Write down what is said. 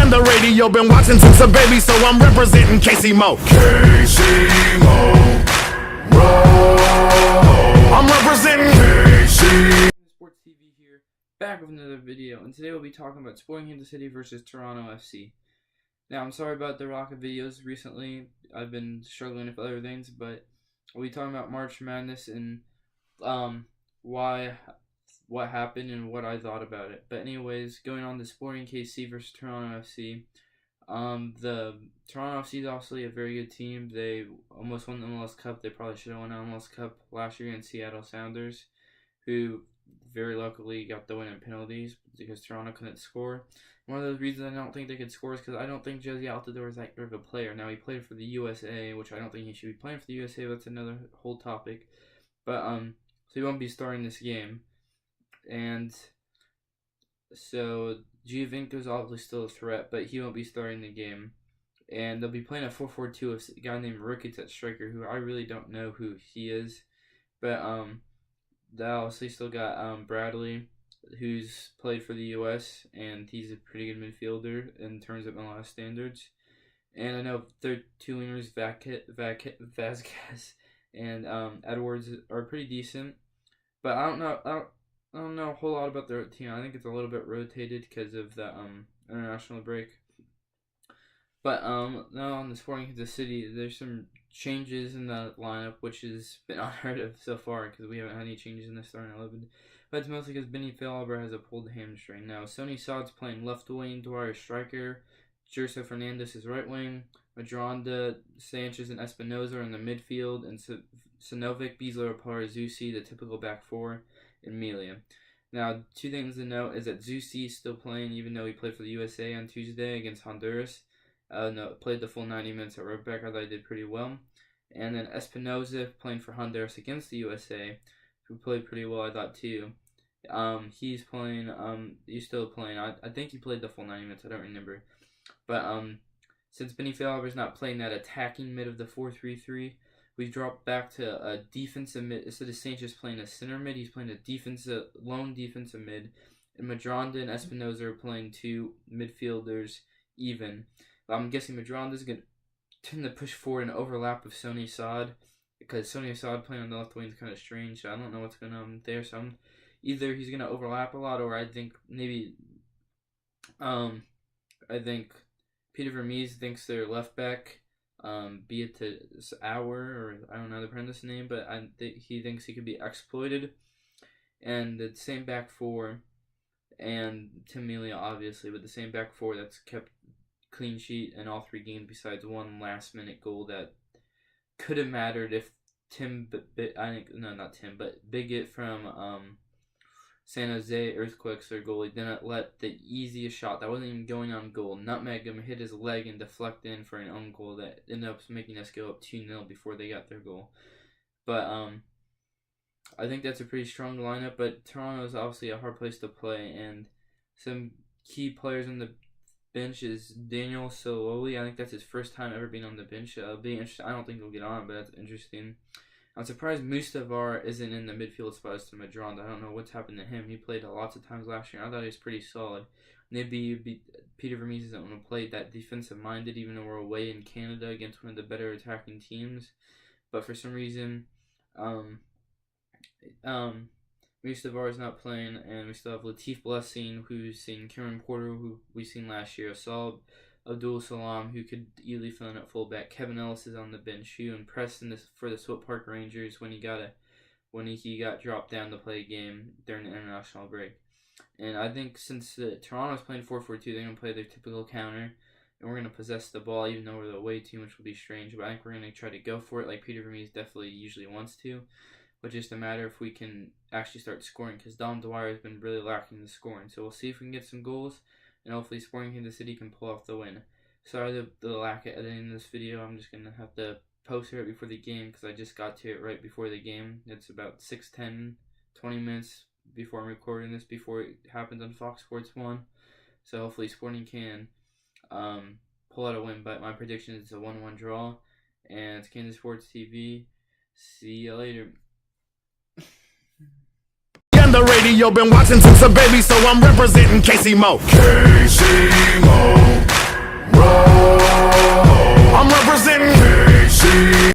on the radio, been watching since a baby, so I'm representing Casey Mo. Casey Mo, roll. I'm representing Casey. Sports TV here, back with another video, and today we'll be talking about Sporting Kansas City versus Toronto FC. Now, I'm sorry about the lack of videos recently. I've been struggling with other things, but we'll be talking about March Madness and what happened and what I thought about it. But anyways, going on to Sporting KC versus Toronto FC. The Toronto FC is obviously a very good team. They almost won the MLS Cup. They probably should have won the MLS Cup last year against Seattle Sounders, who very luckily got the win in penalties because Toronto couldn't score. One of those reasons I don't think they could score is because I don't think Josie Altidore is that good of a player. Now, he played for the USA, which I don't think he should be playing for the USA. That's another whole topic. But so he won't be starting this game. And so Giovinco's obviously still a threat, but he won't be starting the game. And they'll be playing a 4-4-2 with a guy named Ricketts at striker, who I really don't know who he is. But they obviously still got Bradley, who's played for the U.S., and he's a pretty good midfielder in terms of MLS standards. And I know their two wingers, Vazquez and Edwards, are pretty decent. But I don't know a whole lot about their team. I think it's a little bit rotated because of the international break. But now on the Sporting Kansas City, there's some changes in the lineup, which has been unheard of so far because we haven't had any changes in the starting 11. But it's mostly because Benny Faisalber has a pulled hamstring. Now, Sonny Saad's playing left wing, Dwyer striker, Jerso Fernandez is right wing, Madronda, Sanchez, and Espinoza are in the midfield, and Sinovic, Beasler, Zusi, the typical back four, and Melia. Now, two things to note is that Zusi is still playing, even though he played for the USA on Tuesday against Honduras. Played the full 90 minutes at right back. I thought he did pretty well. And then Espinoza playing for Honduras against the USA, who played pretty well, I thought, too. He's still playing. I think he played the full 90 minutes. I don't remember. But since Benny Faisalber's not playing that attacking mid of the 4-3-3, we dropped back to a defensive mid. Instead of Sanchez playing a center mid, he's playing a lone defensive mid. And Madronda and Espinoza are playing two midfielders even. I'm guessing Madronda's going to tend to push forward and overlap with Sonny Saad, because Sonny Saad playing on the left wing is kind of strange, so I don't know what's going on there. So either he's going to overlap a lot, or I think maybe Peter Vermees thinks their left back, be it to Hour, or I don't know the apprentice name, but he thinks he could be exploited. And the same back four, and Tim Melia obviously, but the same back four that's kept clean sheet in all three games besides one last minute goal that could have mattered if Bigot from San Jose Earthquakes, their goalie, didn't let the easiest shot that wasn't even going on goal nutmeg him, hit his leg, and deflect in for an own goal that ended up making us go up 2-0 before they got their goal. But I think that's a pretty strong lineup, but Toronto is obviously a hard place to play, and some key players on the bench is Daniel Sololi. I think that's his first time ever being on the bench. It'll be interesting. I don't think he'll get on, but that's interesting. I'm surprised Mustavar isn't in the midfield spot as to Madronda. I don't know what's happened to him. He played lots of times last year. I thought he was pretty solid. Maybe Peter Vermees isn't going to play that defensive-minded, even though we're away in Canada against one of the better attacking teams. But for some reason, Mustavar is not playing, and we still have Latif Blessing, who's seen Kieran Porter, who we've seen last year, Asal Abdul Salam, who could easily fill in at fullback. Kevin Ellis is on the bench, who impressed for the Swope Park Rangers when he got dropped down to play a game during the international break. And I think since Toronto's playing 4-4-2, they're going to play their typical counter, and we're going to possess the ball, even though we're away too, which will be strange. But I think we're going to try to go for it like Peter Vermees definitely usually wants to. But just a matter if we can actually start scoring, because Dom Dwyer has been really lacking in the scoring. So we'll see if we can get some goals, and hopefully Sporting Kansas City can pull off the win. Sorry the lack of editing this video. I'm just going to have to post it right before the game, because I just got to it right before the game. It's about 20 minutes before I'm recording this, before it happens on Fox Sports 1. So hopefully Sporting can pull out a win. But my prediction is a 1-1 draw, and it's Kansas Sports TV. See you later. On the radio, been watching since a baby, so I'm representing Casey Mo. Casey Mo.